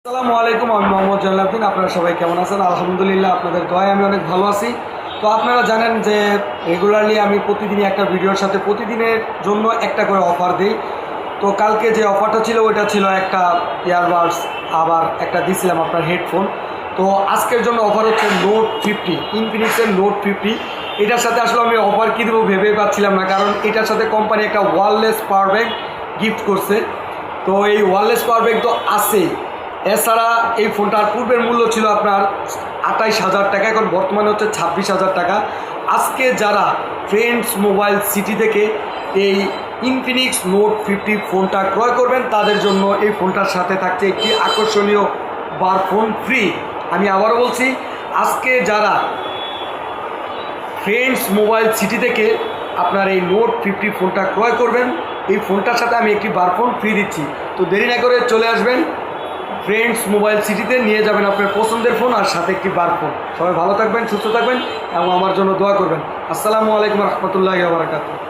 আসসালামু আলাইকুম, আমি মোহাম্মদ জয়নালউদ্দিন। আপনারা সবাই কেমন আছেন? আলহামদুলিল্লাহ, আপনাদের দয়ায় আমি অনেক ভালো আছি। তো আপনারা জানেন যে রেগুলারলি আমি প্রতিদিনই একটা ভিডিওর সাথে প্রতিদিনের জন্য একটা করে অফার দিই। তো কালকে যে অফারটা ছিল ওইটা ছিল একটা ইয়ারবাডস, আবার একটা দিয়েছিলাম আপনার হেডফোন। তো আজকের জন্য অফার হচ্ছে নোট 50, ইনফিনিক্সের নোট 50। এটার সাথে আসলে আমি অফার কী দেবো ভেবে পাচ্ছিলাম না, কারণ এটার সাথে কোম্পানি একটা ওয়্যারলেস পাওয়ার ব্যাংক গিফট করছে। তো এই ওয়্যারলেস পাওয়ার ব্যাংক তো আছেই, এছাড়া এই ফোনটার পূর্বের মূল্য ছিল আপনার 28,000 টাকা, এখন বর্তমানে হচ্ছে 26,000 টাকা। আজকে যারা ফ্রেন্ডস মোবাইল সিটি থেকে এই ইনফিনিক্স নোট 50 ফোনটা ক্রয় করবেন তাদের জন্য এই ফোনটার সাথে থাকছে একটি আকর্ষণীয় বার ফোন ফ্রি। আমি আবারও বলছি, আজকে যারা ফ্রেন্ডস মোবাইল সিটি থেকে আপনার এই নোট 50 ফোনটা ক্রয় করবেন, এই ফোনটার সাথে আমি একটি বার ফোন ফ্রি দিচ্ছি। তো দেরি না করে চলে আসবেন ফ্রেন্ডস মোবাইল সিটিতে, নিয়ে যাবেন আপনার পছন্দের ফোন আর সাথে একটি বার ফোন। সবাই ভালো থাকবেন, সুস্থ থাকবেন এবং আমার জন্য দোয়া করবেন। আসসালামু আলাইকুম রহমতুল্লাহি ওয়া বারাকাতুহু।